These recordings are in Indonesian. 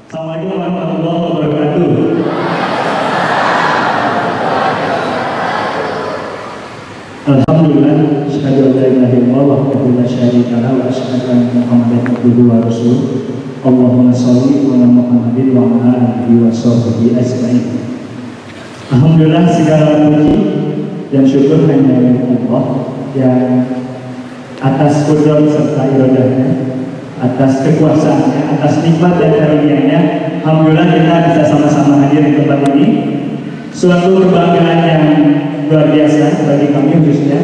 Assalamualaikum warahmatullahi wabarakatuh. Alhamdulillah, asyhadu an la ilaha illallah wahdahu la syarika lahu wa asyhadu anna Muhammadan abduhu wa rasuluh. Allahumma shalli ala Muhammadin wa ala alihi wa sahbihi ajmain. Alhamdulillah, segala puji dan syukur hanya milik Allah yang atas kudrat serta iradahnya, atas kekuasaannya, atas nikmat dan karunia-Nya. Alhamdulillah kita bisa sama-sama hadir di tempat ini. Suatu kebanggaan yang luar biasa bagi kami, khususnya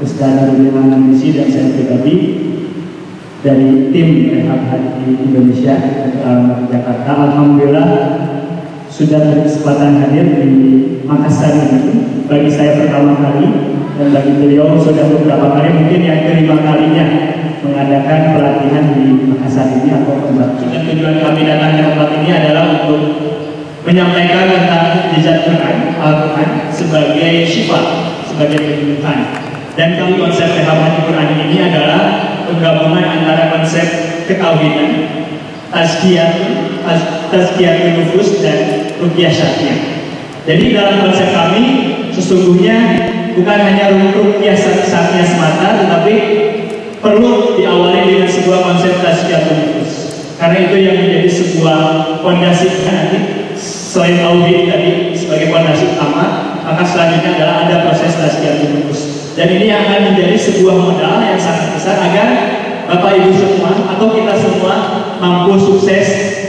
Ustaz Nurul Misi dan saya pribadi dari tim Rehab Hati Indonesia Jakarta. Alhamdulillah sudah berkesempatan hadir di Makassar ini. Bagi saya pertama kali dan bagi beliau sudah beberapa kali, mungkin yang kelima kalinya mengadakan pelatihan di Makassar ini atau tempat. Dan tujuan kami datang ke tempat ini adalah untuk menyampaikan tentang jejak Al-Quran sebagai syifa, sebagai penyembuhan. Dan kalau konsep Rehab Hati Quran ini adalah penggabungan antara konsep ketauhidan, tazkiyatun nufus dan ruqyah syar'iyah. Jadi dalam konsep kami sesungguhnya bukan hanya ruqyah syar'iyah semata, tetapi perlu diawali dengan sebuah konsep tazkiyatun nufus. Karena itu yang menjadi sebuah fondasi nanti. Selain tauhid tadi sebagai fondasi utama, maka selanjutnya adalah ada proses tazkiyatun nufus. Dan ini akan menjadi sebuah modal yang sangat besar agar Bapak Ibu semua atau kita semua mampu sukses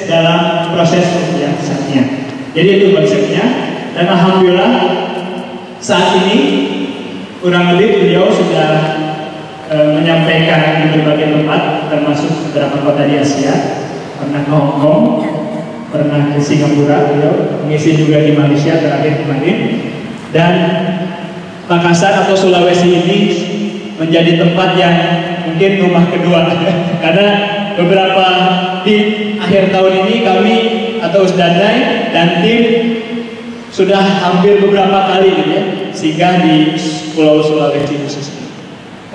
dalam proses ruqyah syar'iyah. Jadi itu konsepnya. Dan alhamdulillah saat ini kurang lebih beliau sudah menyampaikan di berbagai tempat, termasuk beberapa kota di Asia. Pernah ke Hong Kong, pernah ke Singapura, beliau mengisi juga di Malaysia terakhir kemarin. Dan Makassar atau Sulawesi ini menjadi tempat yang mungkin rumah kedua karena beberapa di akhir tahun ini kami atau Ustaz Dai dan tim sudah hampir beberapa kali gitu ya, singgah di Pulau Sulawesi khususnya.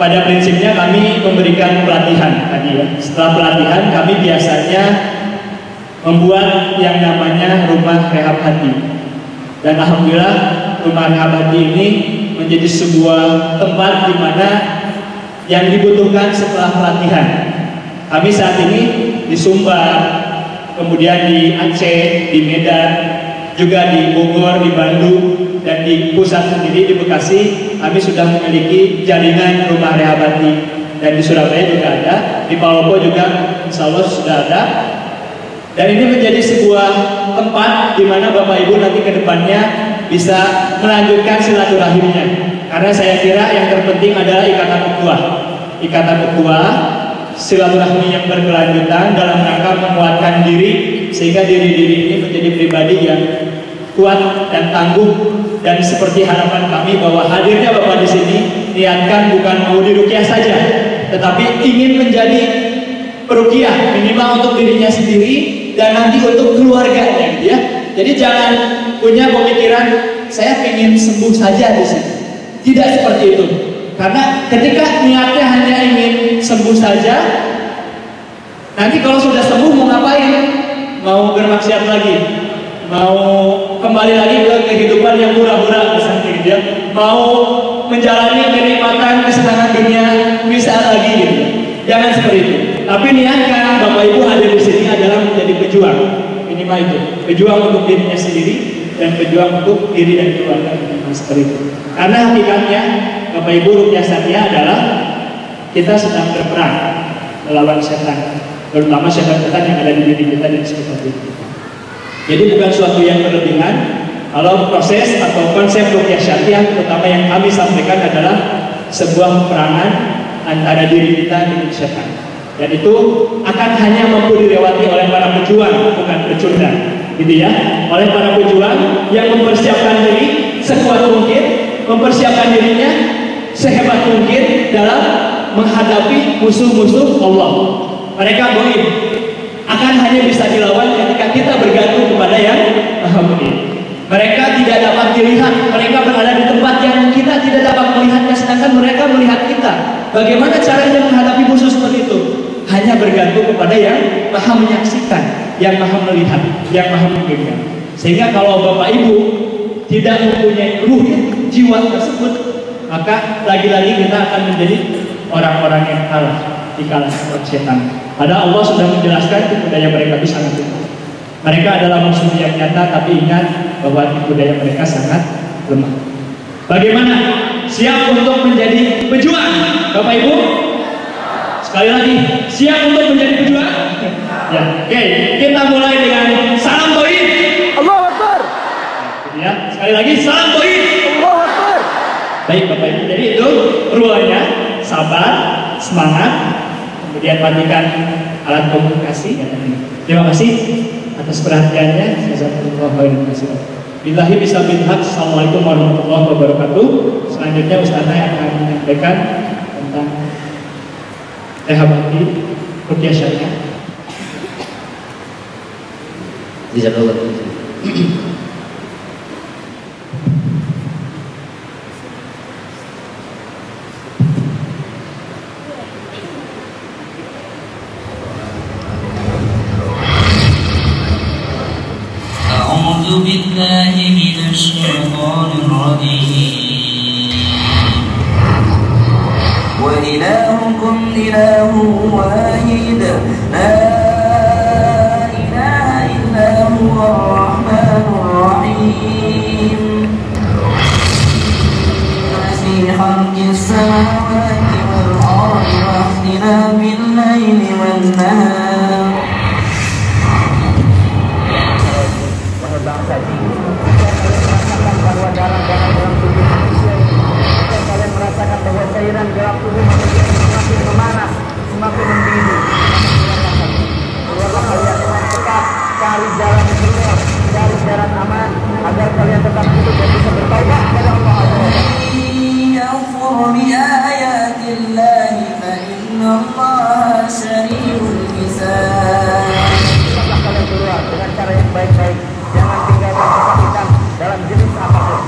Pada prinsipnya kami memberikan pelatihan tadi ya. Setelah pelatihan kami biasanya membuat yang namanya rumah rehab hati. Dan alhamdulillah rumah rehab hati ini menjadi sebuah tempat di mana yang dibutuhkan setelah pelatihan. Kami saat ini di Sumbar, kemudian di Aceh, di Medan, juga di Bogor, di Bandung, dan di pusat sendiri di Bekasi, kami sudah memiliki jaringan rumah rehab hati. Dan di Surabaya juga ada, di Palopo juga insya Allah sudah ada. Dan ini menjadi sebuah tempat di mana Bapak Ibu nanti ke depannya bisa melanjutkan silaturahimnya. Karena saya kira yang terpenting adalah ikatan ukhuwah. Ikatan ukhuwah, silaturahmi yang berkelanjutan dalam rangka menguatkan diri sehingga diri-diri ini menjadi pribadi yang kuat dan tangguh. Dan seperti harapan kami bahwa hadirnya Bapak di sini niatkan bukan mau diruqyah saja, tetapi ingin menjadi peruqyah minimal untuk dirinya sendiri dan nanti untuk keluarganya, gitu ya. Jadi jangan punya pemikiran saya ingin sembuh saja di sini. Tidak seperti itu. Karena ketika niatnya hanya ingin sembuh saja, nanti kalau sudah sembuh mau ngapain? Mau bermaksiat lagi, mau kembali lagi ke kehidupan yang pura-pura misalnya gitu ya. Mau menjalani kenikmatan kesenangan dunia bisa lagi gitu. Jangan seperti itu. Tapi niatkan Bapak Ibu hadir di sini adalah menjadi pejuang, minimal itu. Pejuang untuk dirinya sendiri dan pejuang untuk diri dan keluarga, seperti itu. Karena hakikatnya Bapak Ibu ruqyah syar'iyah adalah kita sedang berperang melawan setan, terutama setan-setan yang ada di diri kita dan sekitar diri kita. Jadi bukan suatu yang berlebihan. Kalau proses atau konsep ruqyah syar'iyah terutama yang kami sampaikan adalah sebuah peperangan antara diri kita dengan setan. Dan itu akan hanya mampu dilewati oleh para pejuang, bukan pecundang, gitu ya. Oleh para pejuang yang mempersiapkan diri sekuat mungkin, mempersiapkan dirinya sehebat mungkin dalam menghadapi musuh-musuh Allah. Mereka goib akan hanya bisa dilawan ketika kita bergantung kepada yang Maha Mu'in. Mereka tidak dapat dilihat, mereka berada di tempat yang kita tidak dapat melihatnya, sedangkan mereka melihat kita. Bagaimana caranya menghadapi musuh seperti itu? Hanya bergantung kepada yang Maha menyaksikan. yang maha melihat, yang maha mendengar. Sehingga kalau Bapak Ibu tidak mempunyai ruh jiwa tersebut, maka lagi-lagi kita akan menjadi orang-orang yang kalah, dikalahkan setan. Padahal Allah sudah menjelaskan tipu daya mereka itu sangat lemah. Mereka adalah musuh yang nyata, tapi ingat bahwa tipu daya mereka sangat lemah. Bagaimana? Siap untuk menjadi pejuang, Bapak Ibu? Sekali lagi, siap untuk menjadi pejuang? Ya, oke. Kita mulai dengan salam tauhid. Allahu Akbar. Ya, sekali lagi salam tauhid. Allahu Akbar. Baik Bapak Ibu, jadi itu ruangnya, sabar, semangat, kemudian matikan alat komunikasi. Terima kasih atas perhatiannya. Jazakumullah khairan. Billahi bisabil haq. Assalamualaikum warahmatullahi wabarakatuh. Selanjutnya Ustazah akan menyampaikan tentang rehabilitasi ruqyah syariah. Jazakallah. أعوذ بالله من الشيطان الرجيم وإلهكم إله واحد لا إله إلا هو الرحمن الرحيم في خلق السماوات والأرض واختلاف الليل والنهار Bangsa ini, bahwa dalam tubuh manusia ini, jika kalian merasakan bahwa cairan dalam tubuh manusia ini semakin memanas, semakin mendidih, keluarlah kalian dengan cepat, cari jalan keluar, cari jalan aman, agar kalian tetap hidup dan bisa bertaubat kepada Allah Azza wa Jalla. يغفر بآيات الله فإن الله سريع الحساب. Cepatlah kalian keluar dengan cara yang baik-baik. Jangan tinggalkan kesakitan dalam jenis apapun.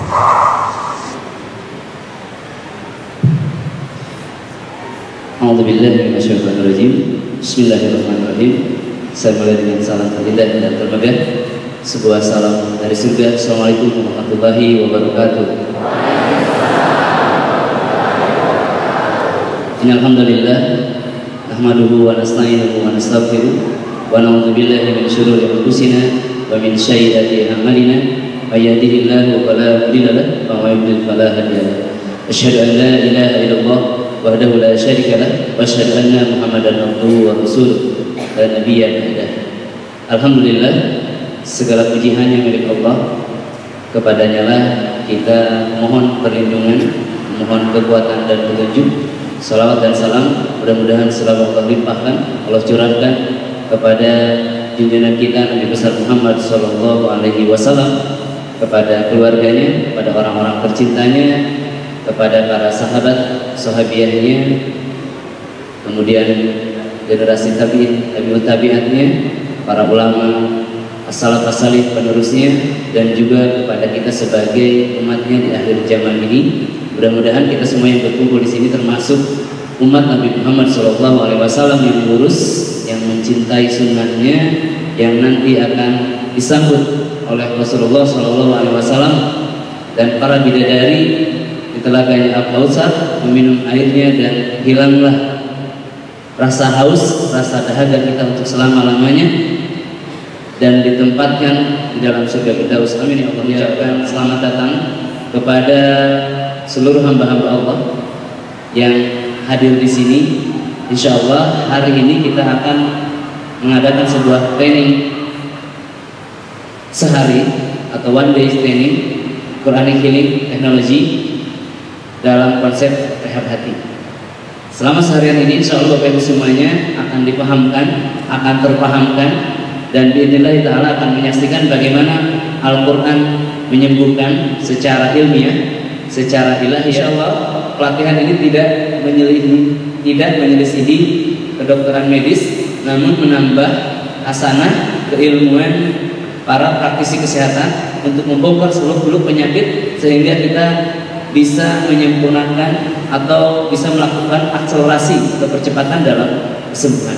A'udzubillahi minasyaitonir rajim. Bismillahirrahmanirrahim. Saya mulai dengan salam terhormat dan termegah. Sebuah salam dari surga. Assalamualaikum warahmatullahi wabarakatuh. Innalhamdulillah nahmaduhu wa nasta'inuhu wa nastaghfiruh wa na'udzu billahi min syururi anfusina wa min sayyiati a'malina may yahdihillahu fala mudilla lahu wa may yudlil fala hadiya lahu. Asyhadu an la ilaha illallah wahdahu la syarika lahu wa asyhadu anna Muhammadan abduhu wa rasuluh la nabiyya ba'dah. Alhamdulillah, segala puji hanya milik Allah. Kepadanya lah kita mohon perlindungan, mohon kekuatan dan petunjuk. Salawat dan salam mudah-mudahan selalu Allah limpahkan, Allah curahkan kepada junjungan kita Nabi besar Muhammad Sallallahu Alaihi Wasallam, kepada keluarganya, kepada orang-orang tercintanya, kepada para sahabat, sahabiahnya, kemudian generasi tabi'in, tabi'ut tabi'atnya, para ulama, as-salaf as-salih penerusnya, dan juga kepada kita sebagai umatnya di akhir zaman ini. Mudah-mudahan kita semua yang berkumpul di sini termasuk umat Nabi Muhammad SAW yang lurus, yang mencintai sunnahnya, yang nanti akan disambut oleh Rasulullah SAW, dan para bidadari di telaganya Al-Kautsar meminum airnya dan hilanglah rasa haus, rasa dahaga kita untuk selama-lamanya, dan ditempatkan di dalam surga Firdaus. Amin ya Allah. Ucapkan selamat datang kepada seluruh hamba-hamba Allah yang hadir di sini. Insya Allah hari ini kita akan mengadakan sebuah training sehari atau one day training Quranic Healing Technology dalam konsep rehab hati. Selama seharian ini insya Allah Bapak Ibu semuanya akan dipahamkan, akan terpahamkan, dan biidznillah ta'ala akan menyaksikan bagaimana Al-Quran menyembuhkan secara ilmiah, secara ilahi. Insya Allah pelatihan ini tidak menyelisihi kedokteran medis, namun menambah hasanah keilmuan para praktisi kesehatan untuk membongkar seluk-beluk penyakit, sehingga kita bisa menyempurnakan atau bisa melakukan akselerasi atau percepatan dalam kesembuhan.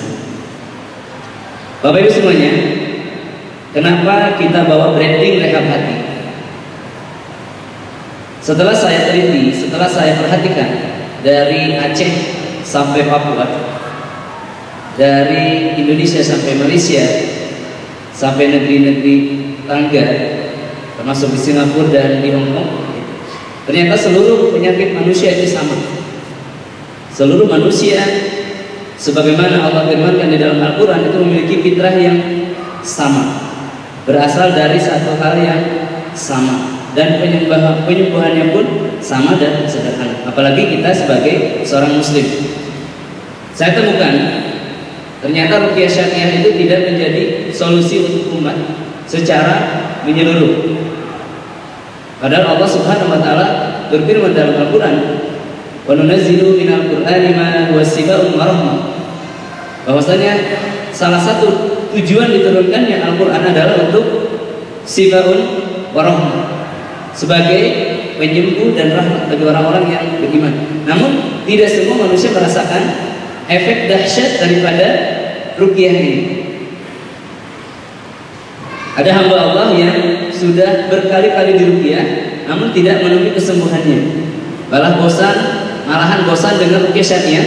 Bapak Ibu semuanya, Kenapa kita bawa branding rehab hati? Setelah saya teliti, setelah saya perhatikan dari Aceh sampai Papua, dari Indonesia sampai Malaysia, sampai negeri-negeri tangga, termasuk di Singapura dan di Hong Kong, ternyata seluruh penyakit manusia itu sama. Seluruh manusia, sebagaimana Allah firmankan di dalam Al-Quran, itu memiliki fitrah yang sama, berasal dari satu hal yang sama, dan penyembuhannya pun sama dan sederhana. Apalagi kita sebagai seorang muslim. Saya temukan ternyata ruqyah syariah itu tidak menjadi solusi untuk umat secara menyeluruh. Padahal Allah Subhanahu wa taala berfirman dalam Al-Qur'an, "Wa nunazzilu minal Qur'ani ma huwa shifaa'un wa rahmah." Bahwasanya salah satu tujuan diturunkannya Al-Qur'an adalah untuk shifaa'un wa rahmah, sebagai penyembuh dan rahmat bagi orang-orang yang beriman. Namun tidak semua manusia merasakan efek dahsyat daripada ruqyah ini. Ada hamba Allah yang sudah berkali-kali diruqyah namun tidak menemui kesembuhannya. Malahan bosan dengan ruqyah syariah,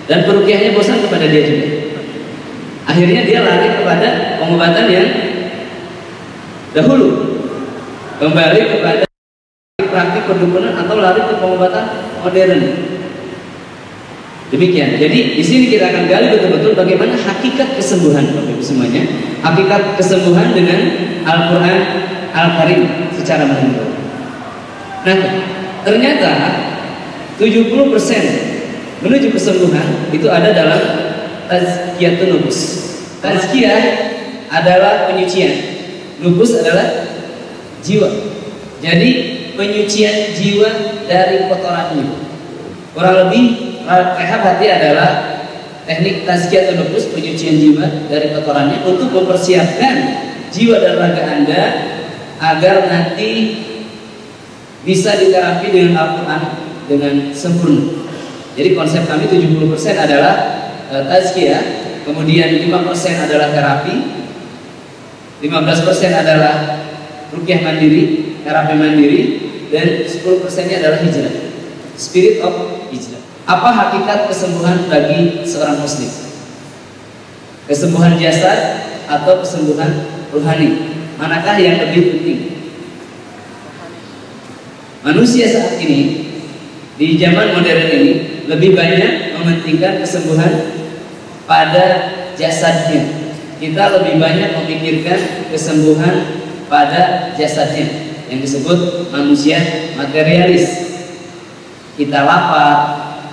dan peruqyahnya bosan kepada dia juga. Akhirnya dia lari kepada pengobatan yang dahulu, kembali kepada praktik perdukunan atau lari ke pengobatan modern. Demikian. Jadi di sini kita akan gali betul-betul bagaimana hakikat kesembuhan, Bapak Ibu semuanya. Hakikat kesembuhan dengan Al-Qur'an Al-Karim secara menyeluruh. Nah, ternyata 70% menuju kesembuhan itu ada dalam tazkiyatun nufus. Tazkiyah adalah penyucian, nufus adalah jiwa. Jadi penyucian jiwa dari kotorannya. Kurang lebih rehab hati adalah teknik tazkiyatun nufus, penyucian jiwa dari kotorannya, untuk mempersiapkan jiwa dan raga Anda agar nanti bisa diterapi dengan Al-Quran dengan sempurna. Jadi konsep kami 70% adalah tazkiyah, kemudian 5% adalah terapi, 15% adalah ruqyah mandiri, terapi mandiri, dan 10%-nya adalah hijrah, spirit of hijrah. Apa hakikat kesembuhan bagi seorang muslim? Kesembuhan jasad atau kesembuhan rohani? Manakah yang lebih penting? Manusia saat ini, di zaman modern ini, lebih banyak mementingkan kesembuhan pada jasadnya. Kita lebih banyak memikirkan kesembuhan pada jasadnya, yang disebut manusia materialis. Kita lapar,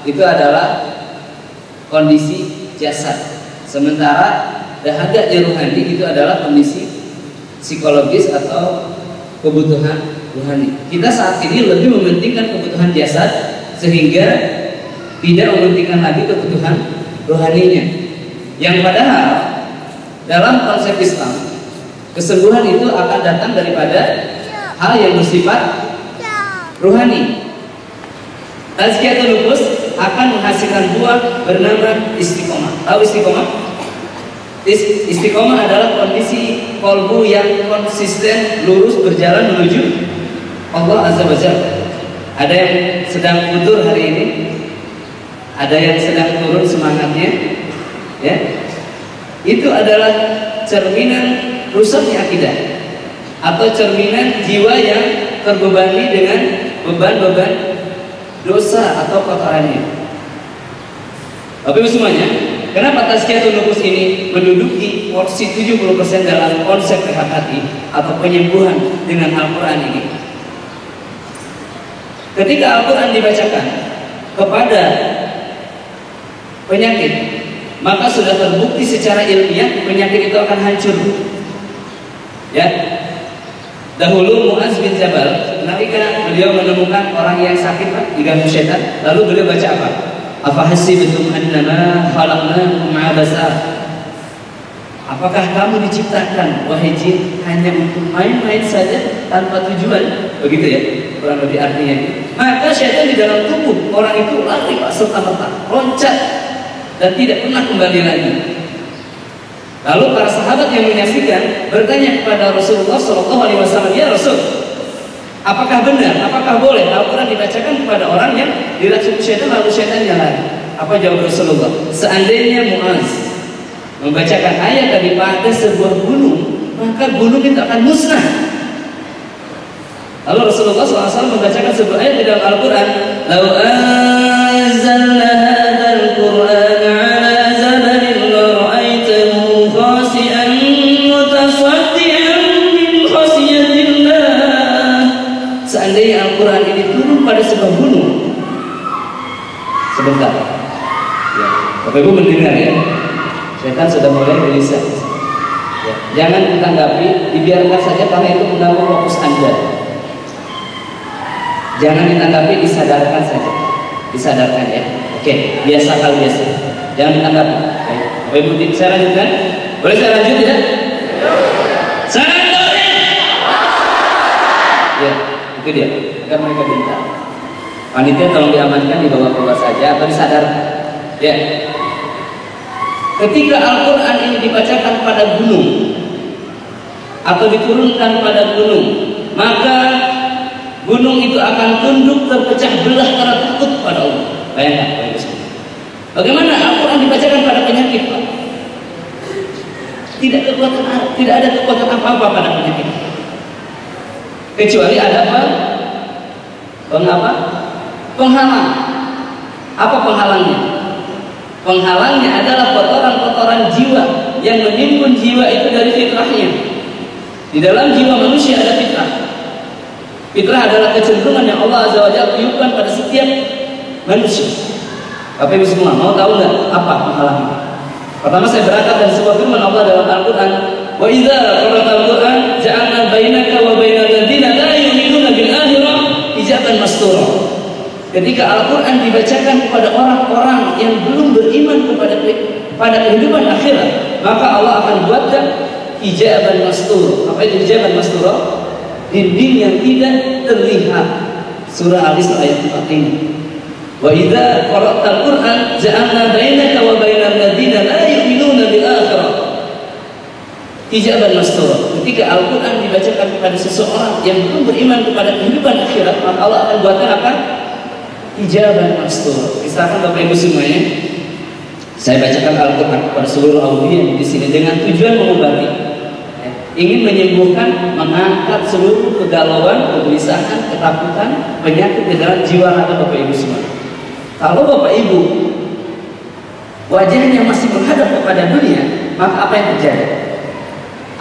itu adalah kondisi jasad. Sementara dahaganya rohani itu adalah kondisi psikologis atau kebutuhan rohani. Kita saat ini lebih mementingkan kebutuhan jasad sehingga tidak mementingkan lagi kebutuhan rohaninya. Yang padahal dalam konsep Islam, kesembuhan itu akan datang daripada hal yang bersifat rohani. Tazkiyatun nufus akan menghasilkan buah bernama istiqomah. Tahu istiqomah? Istiqomah adalah kondisi kolbu yang konsisten lurus berjalan menuju Allah Azza wa Jalla. Ada yang sedang futur hari ini, ada yang sedang turun semangatnya, ya. Itu adalah cerminan rusaknya akidah atau cerminan jiwa yang terbebani dengan beban-beban dosa atau kotorannya. Bapak Ibu semuanya, kenapa tazkiyatun nufus ini menduduki porsi 70% dalam konsep rehab hati atau penyembuhan dengan Al-Quran ini? Ketika Al-Quran dibacakan kepada penyakit, maka sudah terbukti secara ilmiah penyakit itu akan hancur. Ya, dahulu Muaz bin Jabal, ketika beliau menemukan orang yang sakit diganggu setan, lalu beliau baca apa? Afahasibtum annama khalaqnakum abasa? Apakah kamu diciptakan, wahai jin, hanya untuk main-main saja tanpa tujuan? Begitu ya, kurang lebih artinya. Maka syaitan di dalam tubuh orang itu lari serta-merta, loncat dan tidak pernah kembali lagi. Lalu para sahabat yang menyaksikan bertanya kepada Rasulullah SAW, ya Rasul, apakah benar, apakah boleh Al-Quran dibacakan kepada orang yang diracun syaitan lalu syaitannya lari? Apa jawab Rasulullah? Seandainya Muaz membacakan ayat daripada sebuah gunung, maka gunung itu akan musnah. Lalu Rasulullah SAW membacakan sebuah ayat di dalam Al-Quran, "Lau anzalna hadzal Qur'an 'ala zabarin la ra'aitahu khashi'an mutasaddian min khasyatillah." Seandainya Al-Quran ini turun pada sebuah gunung. Sebentar. Ya, Bapak Ibu mendengar ya. Setan sudah mulai gelisah. Ya, jangan ditanggapi, dibiarkan saja karena itu mengganggu fokus Anda. Jangan ditanggapi, disadarkan saja. Disadarkan ya. Oke, biasa hal biasa. Jangan ditanggapi. Bapak Ibu, saya lanjutkan. Boleh saya lanjut tidak? Saya lanjutkan. Ya, itu dia. Agar mereka minta. Panitia tolong diamankan, dibawa keluar saja atau disadarkan. Ya. Ketika Al-Quran ini dibacakan pada gunung atau diturunkan pada gunung, maka gunung itu akan tunduk terpecah belah karena takut pada Allah. Bayangkan, bagaimana Al-Quran dibacakan pada penyakit, Pak? Tidak ada kekuatan apa-apa pada penyakit, kecuali ada penghalang. Apa penghalangnya? Penghalangnya adalah kotoran-kotoran jiwa yang menimbun jiwa itu dari fitrahnya. Di dalam jiwa manusia ada fitrah. Fitrah adalah kecenderungan yang Allah Azza wa Jalla tiupkan pada setiap manusia. Bapak Ibu semua mau tahu nggak apa penghalangnya? Pertama saya berangkat dari sebuah firman Allah dalam Al-Quran. Wa idza qara'tal Qur'an ja'alna bainaka wa bainal ladzina la yu'minuna bil akhirah hijaban mastura. Ketika Al-Quran dibacakan kepada orang-orang yang belum beriman kepada kehidupan akhirat, maka Allah akan buatkan hijaban mastur. Apa itu hijaban mastur? Dinding yang tidak terlihat. Surah Al-Isra ayat 4 ini. Wa idza qara'tal Qur'an ja'alna bainaka wa bainal ladzina la yu'minuna bil akhirah hijaban mastur. Ketika Al-Quran dibacakan kepada seseorang yang belum beriman kepada kehidupan akhirat, maka Allah akan buatkan apa? Hijaban mastur. Misalkan Bapak Ibu semuanya, saya bacakan Al-Quran kepada seluruh audiens di sini dengan tujuan mengobati, ingin menyembuhkan, mengangkat seluruh kegalauan, kegelisahan, ketakutan, penyakit di dalam jiwa raga Bapak Ibu semua. Kalau Bapak Ibu wajahnya masih menghadap kepada dunia, maka apa yang terjadi?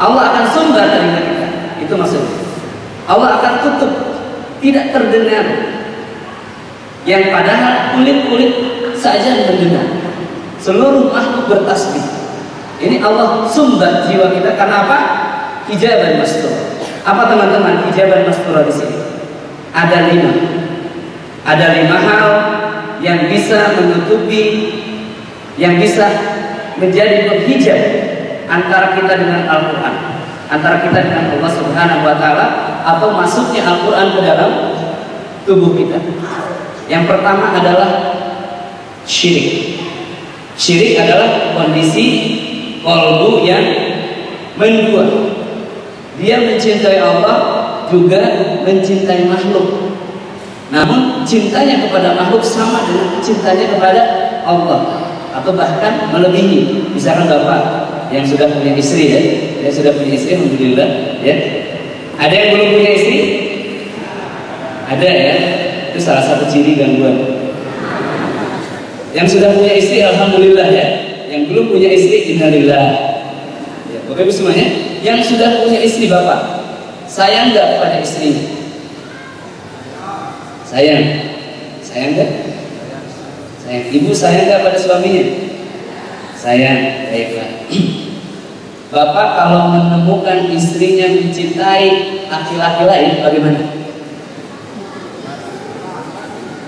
Allah akan sumbar telinga kita. Itu maksudnya. Allah akan tutup, tidak terdengar. Yang padahal kulit-kulit saja mendengar. Seluruh makhluk bertasbih. Ini Allah sumbat jiwa kita karena apa? Hijaban mastur. Apa teman-teman hijaban mastur di sini? Ada 5. Ada 5 hal yang bisa menutupi, yang bisa menjadi penghijab antara kita dengan Al-Quran, antara kita dengan Allah Subhanahu wa Ta'ala, atau masuknya Al-Quran ke dalam tubuh kita. Yang pertama adalah syirik. Syirik adalah kondisi qalbu yang mendua. Dia mencintai Allah juga mencintai makhluk. Namun cintanya kepada makhluk sama dengan cintanya kepada Allah, atau bahkan melebihi. Misalkan Bapak yang sudah punya istri ya, yang sudah punya istri, alhamdulillah ya. Ada yang belum punya istri? Ada ya. Itu salah satu ciri gangguan. Yang sudah punya istri, alhamdulillah ya. Yang belum punya istri, innalillah. Ya, Bapak Ibu semuanya, yang sudah punya istri Bapak, sayang nggak kepada istrinya? Sayang, sayang nggak? Sayang. Ibu sayang nggak pada suaminya? Sayang, baiklah. Bapak kalau menemukan istrinya mencintai laki-laki lain, bagaimana?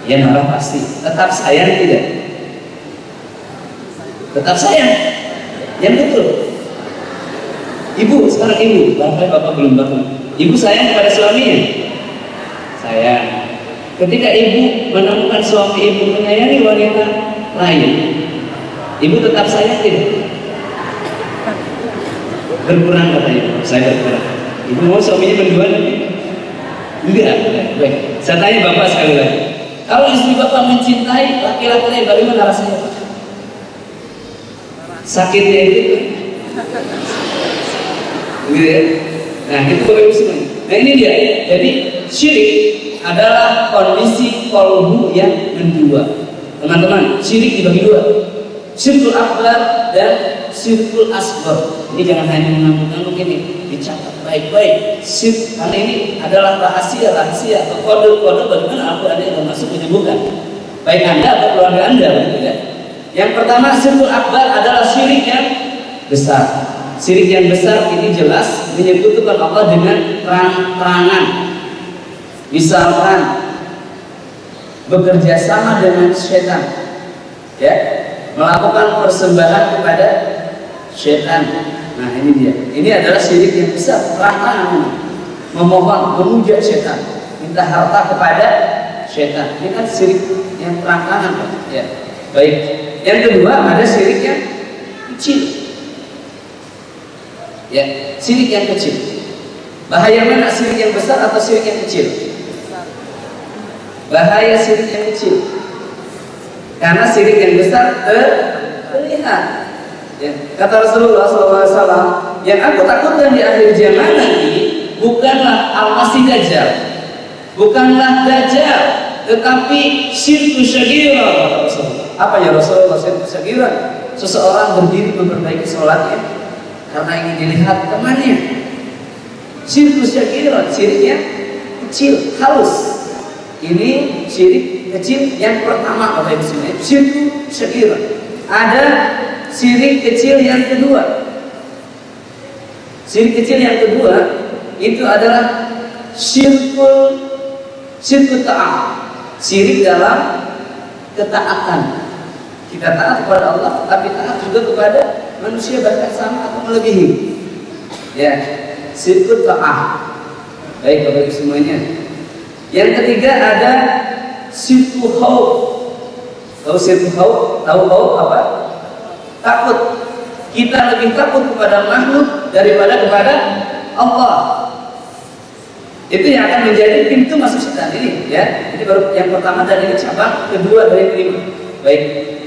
Ya marah pasti. Tetap sayang tidak? Tetap sayang. Yang betul. Ibu, sekarang ibu, bapak belum bangun. Ibu sayang kepada suaminya? Sayang. Ketika ibu menemukan suami ibu menyayangi wanita lain, ibu tetap sayang tidak? Berkurang katanya, saya berkurang. Ibu mau suaminya berdua nanti? Enggak. Baik. Saya tanya bapak sekali lagi. Kalau istri bapak mencintai laki-laki lain, bagaimana rasanya Pak? Sakitnya itu, gitu ya. Nah itu bapak ibu semuanya. Nah ini dia. Jadi syirik adalah kondisi kolbu yang mendua. Teman-teman, syirik dibagi dua. Syirkul akbar dan syirkul asghar. Ini jangan hanya mengangguk-angguk, ini dicatat baik-baik. Syirik karena ini adalah rahasia atau kode-kode bagaimana Al-Quran yang termasuk menyebutkan baik Anda atau keluarga Anda, gitu ya. Yang pertama, syirkul akbar adalah syirik yang besar. Syirik yang besar ini jelas menyebutkan Allah dengan terang-terangan. Misalkan bekerja sama dengan setan, ya, melakukan persembahan kepada setan. Nah ini dia. Ini adalah syirik yang besar, terang-terangan, memohon, memuja setan, minta harta kepada setan. Ini kan syirik yang terang-terangan, ya. Baik. Yang kedua ada syirik yang kecil. Ya, syirik yang kecil. Bahaya mana, syirik yang besar atau syirik yang kecil? Bahaya syirik yang kecil. Karena syirik yang besar terlihat. Ya. Kata Rasulullah SAW, yang aku takutkan di akhir zaman nanti bukanlah Al-Masih Dajjal, bukanlah Dajjal, tetapi syirku syagira. Apa ya Rasulullah syirku syagira? Seseorang berdiri memperbaiki sholatnya karena ingin dilihat temannya. Syirku syagira, syirik yang kecil, halus. Ini syirik kecil yang pertama, Bapak Ibu sekalian, syirku syagira. Ada syirik kecil yang kedua. Syirik kecil yang kedua itu adalah syirku ta'at. Syirik dalam ketaatan. Kita taat kepada Allah, tapi taat juga kepada manusia, bahkan sama atau melebihi. Ya, syirku ta'at. Baik Bapak Ibu semuanya. Yang ketiga ada syirku khauf. Tahu syirku khauf? Tahu khauf apa? Takut. Kita lebih takut kepada makhluk daripada kepada Allah. Itu yang akan menjadi pintu masuk setan ini, ya. Ini baru yang pertama dan ini cabang kedua dari kelima. Baik,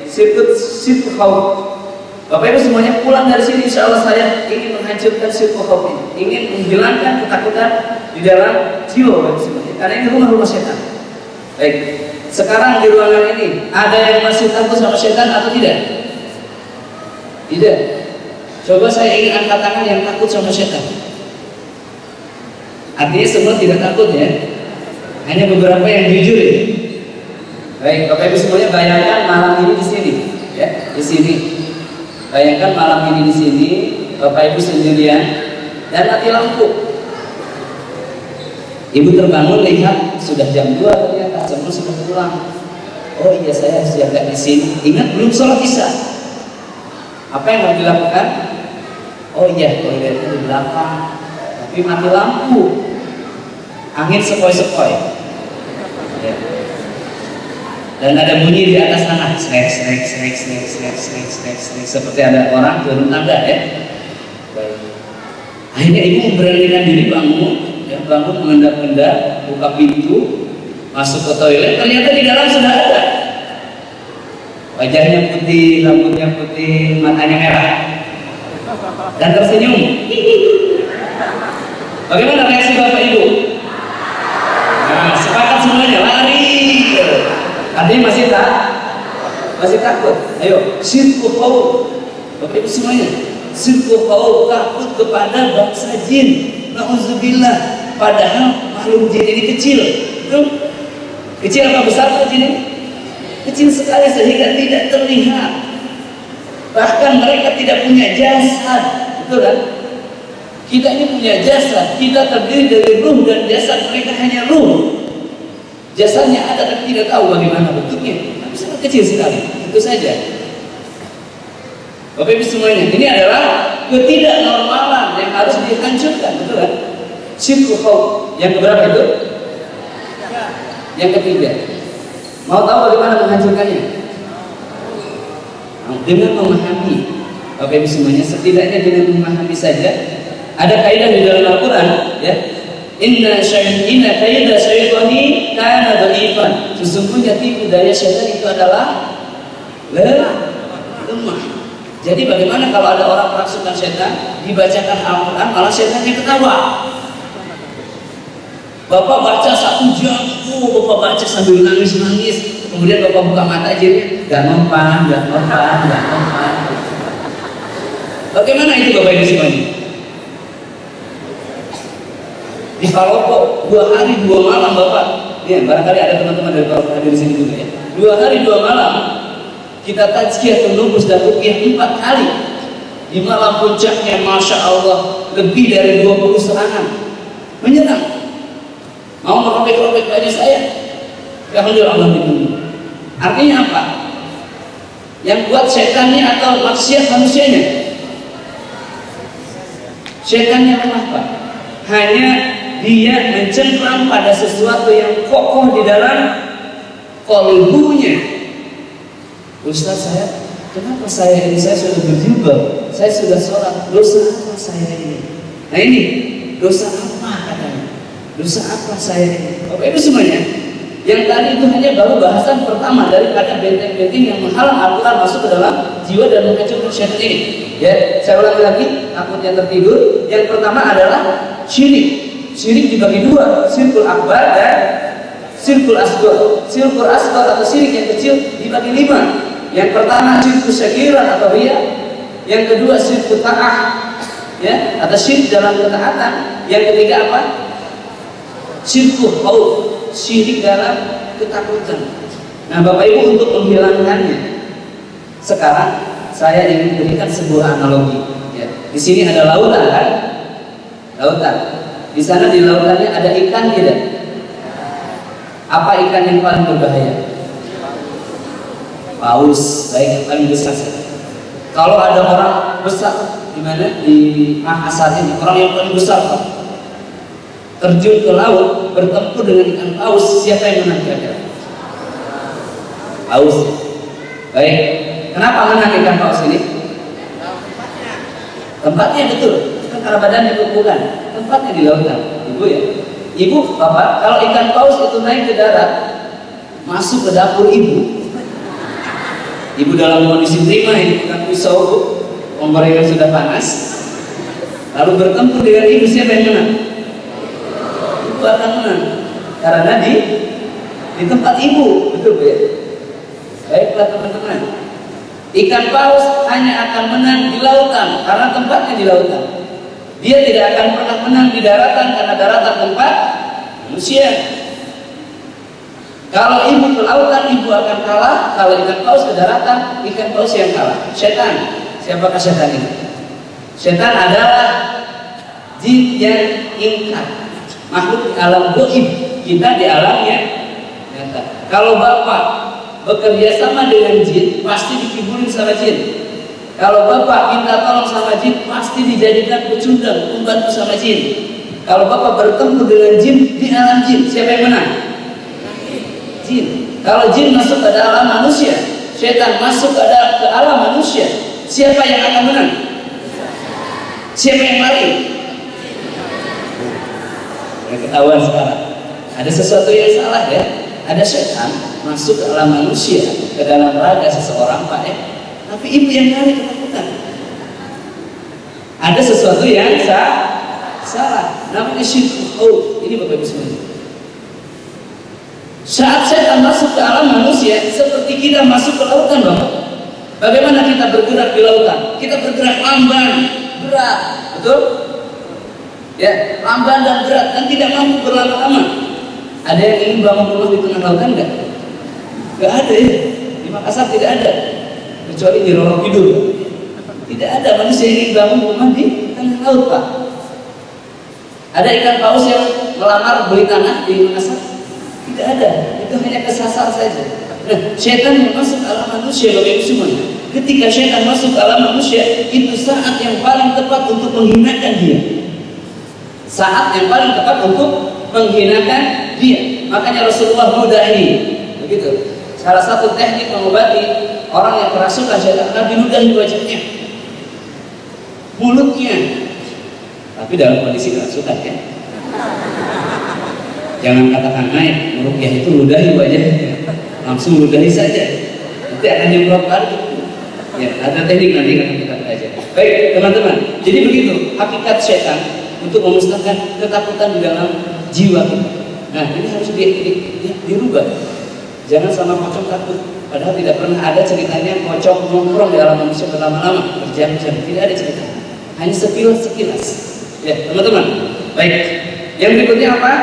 syirku khauf. Bapak Ibu semuanya pulang dari sini, insya Allah saya ingin menghancurkan syirku khauf ini, ingin menghilangkan ketakutan di dalam jiwa Bapak Ibu semuanya. Karena ini rumah-rumah setan. Baik, sekarang di ruangan ini ada yang masih takut sama setan atau tidak? Tidak. Coba saya ingin angkat tangan yang takut sama setan. Artinya semua tidak takut ya. Hanya beberapa yang jujur ya. Baik, Bapak Ibu semuanya bayangkan malam ini di sini, ya, di sini. Bayangkan malam ini di sini, Bapak Ibu sendirian dan mati lampu. Ibu terbangun lihat sudah jam 2 ternyata semua sudah pulang. Oh iya saya harus jaga di sini. Ingat belum sholat isya. Apa yang harus dilakukan? Oh iya toiletnya di belakang, tapi mati lampu. Angin sepoi-sepoi. Ya. Dan ada bunyi di atas sana, srek, seperti ada orang turun tangga ya. Baik. Akhirnya ibu memberanikan diri bangun, ya, bangun mengendap-endap, buka pintu, masuk ke toilet. Ternyata di dalam sudah ada. Wajahnya putih, rambutnya putih, matanya merah, dan tersenyum. Bagaimana reaksi Bapak Ibu? Nah, sepakat semuanya lari. Artinya masih takut. Ayo, syirku khauf. Bapak Ibu semuanya, syirku khauf, takut kepada bangsa jin. Nauzubillah. Padahal makhluk jin ini kecil. Betul? Kecil apa besar jin ini? Kecil sekali sehingga tidak terlihat. Bahkan mereka tidak punya jasad. Betul kan? Kita ini punya jasad. Kita terdiri dari ruh dan jasad. Mereka hanya ruh. Jasadnya ada tapi tidak tahu bagaimana bentuknya. Tapi sangat kecil sekali. Itu saja. Bapak Ibu semuanya, ini adalah ketidaknormalan yang harus dihancurkan. Betul kan? Syirku khauf. Yang keberapa itu? Yang ketiga. Mau tahu bagaimana menghancurkannya? Dengan memahami Bapak Ibu semuanya, setidaknya dengan memahami saja ada kaidah di dalam Al-Quran, ya. Inna kaida syaitani kana dhaifan. Sesungguhnya tipu daya syaitan itu adalah lemah. Jadi bagaimana kalau ada orang kerasukan setan, dibacakan Al-Quran, malah setannya ketawa. Bapak baca 1 jam, Bapak baca sambil nangis-nangis, kemudian Bapak buka mata aja, gak mempan. Bagaimana itu Bapak Ibu semuanya? Di Palopo 2 hari 2 malam Bapak, ya barangkali ada teman-teman dari Palopo hadir di sini juga ya. 2 hari 2 malam kita tazkiyah tunubus dan ruqyah 4 kali. Di malam puncaknya Masya Allah lebih dari 20 serangan menyerang, mau merobek-robek baju saya. Alhamdulillah bingung. Artinya apa? Yang kuat setannya atau maksiat manusianya? Setannya lemah Pak. Hanya dia mencengkram pada sesuatu yang kokoh di dalam kolbunya. Ustaz, kenapa saya sudah berjubah, saya sudah sholat, dosa apa saya ini? Nah ini, dosa apa katanya? Dosa apa saya ini? Bapak Ibu semuanya, yang tadi itu hanya baru bahasan pertama daripada benteng-benteng yang menghalang Al-Quran masuk ke dalam jiwa dan menghancurkan syaitan ini. Ya, saya ulangi lagi, takutnya tertidur. Yang pertama adalah syirik. Syirik dibagi 2, syirkul akbar dan syirkul asghar. Syirkul asghar atau syirik yang kecil dibagi 5. Yang pertama syirkul syakiran atau riya. Yang kedua syirkul ta'ah, ya, atau syirik dalam ketaatan. Yang ketiga apa? Syirkul khauf, syirik dalam ketakutan. Nah Bapak Ibu, untuk menghilangkannya, sekarang saya ingin berikan sebuah analogi. Ya. Di sini ada lautan kan? Lautan. Di sana di lautannya ada ikan tidak? Apa ikan yang paling berbahaya? Paus, baik, yang paling besar. Kalau ada orang besar di mana? Di Makassar ini, orang yang paling besar Pak, terjun ke laut bertempur dengan ikan paus, siapa yang menang kira-kira? Paus. Baik. Kenapa menang ikan paus ini? Tempatnya betul. Kan karena badannya bukan. Tempatnya di lautan. Ibu ya. Ibu, Bapak, kalau ikan paus itu naik ke darat, masuk ke dapur ibu. Ibu dalam kondisi prima ini, bukan pisau, kompornya sudah panas. Lalu bertempur dengan ibu, siapa yang menang? Ibu akan menang. Karena di tempat ibu, betul ya? Baiklah teman-teman. Ikan paus hanya akan menang di lautan karena tempatnya di lautan. Dia tidak akan pernah menang di daratan karena daratan tempat manusia. Kalau ibu ke lautan, ibu akan kalah. Kalau ikan paus ke daratan, ikan paus yang kalah. Setan. Siapakah setan ini? Setan adalah jin yang ingkar, makhluk di alam gaib, kita di alamnya nyata. Kalau Bapak bekerja sama dengan jin, pasti dikibulin sama jin. Kalau Bapak minta tolong sama jin, pasti dijadikan pecundang, pembantu sama jin. Kalau Bapak bertemu dengan jin di alam jin, siapa yang menang? Jin. Kalau jin masuk ke alam manusia, setan masuk ke alam manusia, siapa yang akan menang? Siapa yang maling? Yang ketahuan sekarang. Ada sesuatu yang salah ya. Ada setan masuk ke alam manusia, ke dalam raga seseorang Pak ya. Tapi ibu yang kali ketakutan. Ada sesuatu yang salah. Namanya syirkul khauf. Ini Bapak Ibu semuanya. Saat setan masuk ke alam manusia, seperti kita masuk ke lautan Bapak. Bagaimana kita bergerak di lautan? Kita bergerak lamban, berat, betul? Ya, lamban dan berat dan tidak mampu berlama-lama. Ada yang ingin bangun rumah di tengah lautan enggak? Enggak ada ya. Di Makassar tidak ada. Kecuali di Roro Kidul. Tidak ada manusia yang ingin bangun rumah di tengah laut Pak. Ada ikan paus yang melamar beli tanah di Makassar? Tidak ada. Itu hanya kesasar saja. Nah, setan yang masuk ke alam manusia Bapak Ibu semuanya. Ketika setan masuk ke alam manusia, itu saat yang paling tepat untuk menghinakan dia. Saat yang paling tepat untuk menghinakan dia. Makanya Rasulullah mudahi. Begitu. Salah satu teknik mengobati orang yang kerasukan setan adalah diludahi wajahnya. mulutnya, tapi dalam kondisi kerasukan ya. Jangan katakan naik, meruqyah itu ludahi wajahnya, langsung ludahi saja, nanti akan nyemprot balik. Ya, ada teknik nanti akan kita belajar. Baik teman-teman, jadi begitu hakikat setan untuk memusnahkan ketakutan di dalam jiwa kita. Nah ini harus dirubah. Jangan sama pocong takut. Padahal tidak pernah ada ceritanya pocong nongkrong di alam manusia berlama-lama berjam-jam. Tidak ada cerita. Hanya sekilas-sekilas. Ya teman-teman. Baik. Yang berikutnya apa?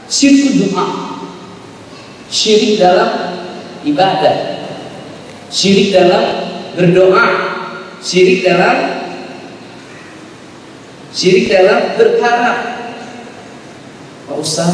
Syirik doa. Syirik dalam ibadah. Syirik dalam berdoa. Syirik dalam berharap. Pak Ustaz,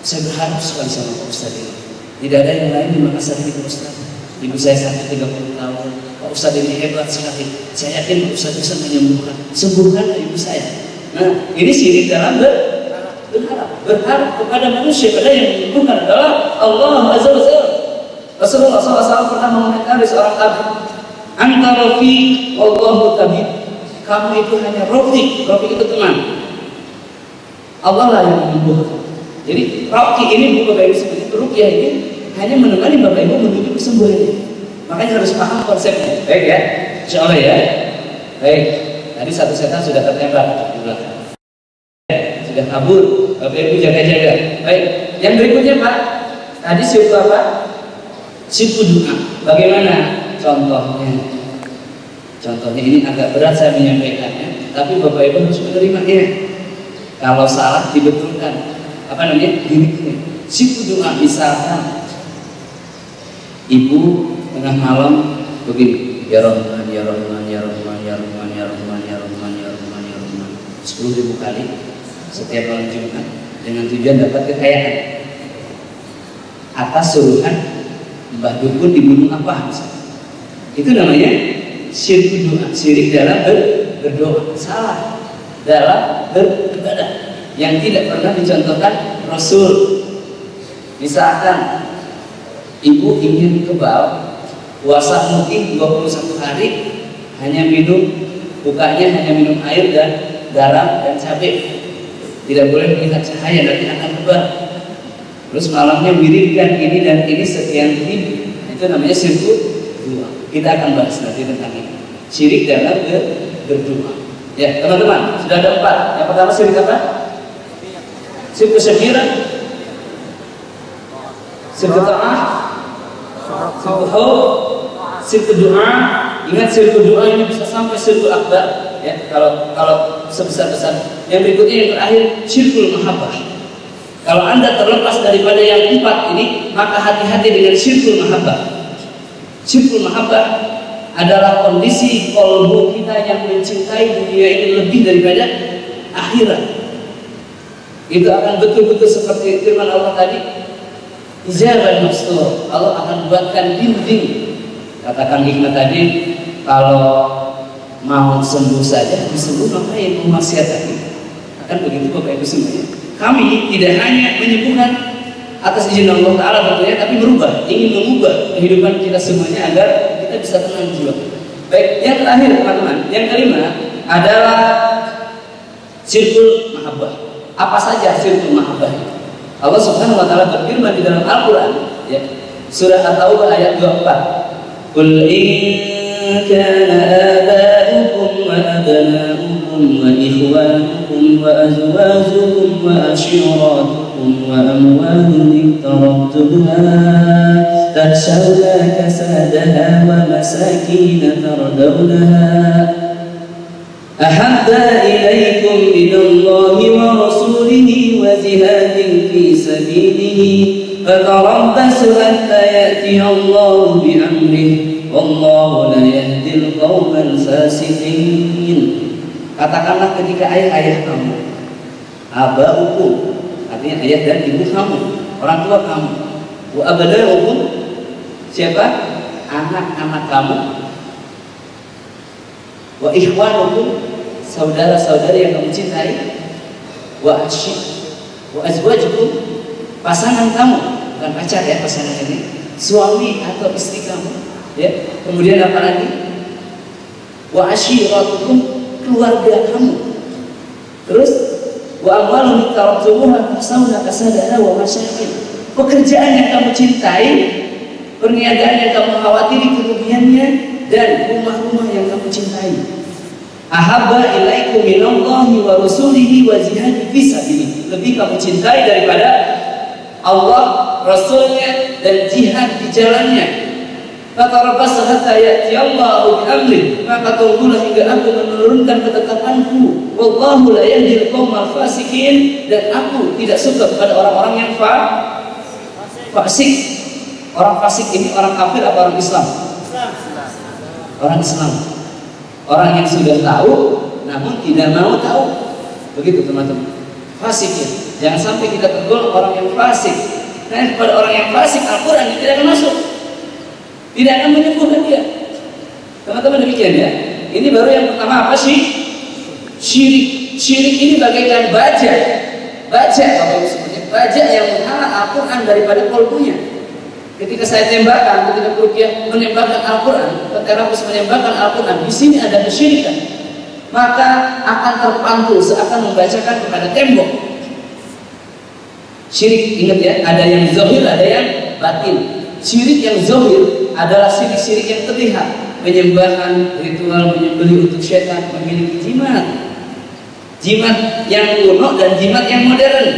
saya berharap sekali sama Pak Ustaz ini. Tidak ada yang lain di Makassar ini Pak Ustaz. Ibu saya sakit 30 tahun. Pak Ustaz ini hebat sekali. Saya yakin Pak Ustaz bisa menyembuhkan. Sembuhkan ibu saya. Nah, ini syirik dalam berharap. Berharap kepada manusia. Padahal yang menyembuhkan adalah Allah Azza wa Jalla. Rasulullah SAW pernah mengomentari seorang tabib. Anta rafiq wallahu tabib. Kamu itu hanya rafiq. Rafiq itu teman. Allah lah yang menyembuhkan. Jadi Rocky ini Bapak Ibu seperti ruqyah ini hanya menemani Bapak Ibu menuju kesembuhan. Makanya harus paham konsepnya. Baik ya, insya Allah ya. Baik, tadi satu setan sudah tertembak di belakang. Sudah kabur. Bapak Ibu jaga-jaga. Baik, yang berikutnya Pak. Tadi syirik apa? Syirik doa. Bagaimana contohnya? Contohnya ini agak berat saya menyampaikannya, tapi Bapak Ibu harus menerimanya. Kalau salah dibetulkan. Apa namanya? Diri. Syirik doa, misalkan ibu tengah malam begini, ya Rahman, ya Rahman, ya Rahman, ya Rahman, ya Rahman, ya Rahman, ya Rahman, ya Rahman, 10.000 kali setiap malam Jumat dengan tujuan dapat kekayaan. Atas suruhan Mbah Dukun di gunung apa misalnya. Itu namanya syirik doa, syirik dalam berdoa, salah dalam beribadah yang tidak pernah dicontohkan Rasul. Misalkan ibu ingin kebal, puasa mungkin 21 hari, hanya minum, bukanya hanya minum air dan garam dan cabai, tidak boleh melihat cahaya, nanti akan kebal. Terus malamnya wiridkan ini dan ini sekian ribu. Itu namanya syirik doa. Kita akan bahas nanti tentang ini, syirik dalam berdoa. Ya teman-teman, sudah ada 4. Yang pertama syirik apa? Syirik kesyirikan, syirik ta'ah, syirik haud, syirik doa. Ingat syirik doa ini bisa sampai syirik akbar. Ya, kalau sebesar-besar. Yang berikutnya yang terakhir syirkul mahabbah. Kalau Anda terlepas daripada yang 4 ini, maka hati-hati dengan syirkul mahabbah. Syirkul mahabbah adalah kondisi qalbu kita yang mencintai dunia ini lebih daripada akhirat. Itu akan betul-betul seperti firman Allah tadi, ijaban mastur. Allah akan buatkan dinding. Katakan hikmah tadi, kalau mau sembuh saja disembuh, ngapain memaksiat tadi? Akan begitu Bapak Ibu semuanya. Kami tidak hanya menyembuhkan atas izin Allah Ta'ala tentunya, tapi berubah, ingin mengubah kehidupan kita semuanya agar kita bisa tenang jiwa. Baik, yang terakhir teman-teman, yang kelima adalah syirkul mahabbah. Apa saja syirik mahabbah? Allah Subhanahu wa taala berfirman di dalam Al-Qur'an, ya. Surah At-Taubah ayat 24. Qul in kana aba'ukum wa abna'ukum wa ikhwanukum wa azwajukum wa ashiratukum wa amwalun iqtarabtuha takhshawna kasadaha wa masakin tardawnaha أحب إليكم من الله ورسوله وجهاد في سبيله فتربصوا حتى يأتي الله بأمره والله لا يهدي القوم الفاسقين. Katakanlah ketika ayah-ayah kamu, abaukum, artinya ayah dan ibu kamu, orang tua kamu, wa abnaukum, siapa? Anak-anak kamu, wa ikhwanukum, saudara-saudari yang kamu cintai, wa azwajukum, pasangan kamu, bukan pacar ya, pasangan ini suami atau istri kamu, ya. Kemudian apa lagi? Wa ashiratukum, keluarga kamu. Terus wa amwalun tarakumuha tasawna kasadaha wa masyakin. Pekerjaan yang kamu cintai, perniagaan yang kamu khawatiri kerugiannya, dan rumah-rumah yang kamu cintai. Ahabba ilaikum minallahi wa rasulihi wa jihadin fi sabilihi. Lebih kamu cintai daripada Allah, Rasulnya, dan jihad di jalannya. Fatarabbasu hatta ya'ti Allahu bi amri. Maka tunggulah hingga aku menurunkan ketetapanku. Wallahu la yahdil qaumal fasikin. Dan aku tidak suka kepada orang-orang yang fasik. Orang fasik ini orang kafir atau orang Islam? Orang Islam. Orang yang sudah tahu namun tidak mau tahu. Begitu teman-teman. Fasik ya. Jangan sampai kita tergolong orang yang fasik. Karena kepada orang yang fasik Al-Quran tidak akan masuk. Tidak akan menyembuhkan dia. Teman-teman demikian ya. Ini baru yang pertama apa sih? Syirik. Syirik ini bagaikan baja. Baja Bapak Ibu semuanya. Baja yang menghalang Al-Quran daripada kolbunya. Ketika saya tembakan, ketika Ruqyah menembakkan Al-Quran, terapis menembakkan Al-Quran, di sini ada kesyirikan, maka akan terpantul seakan membacakan kepada tembok. Syirik, ingat ya, ada yang zahir, ada yang batin. Syirik yang zahir adalah syirik-syirik yang terlihat, penyembahan, ritual menyembelih untuk syaitan, memiliki jimat, jimat yang kuno dan jimat yang modern.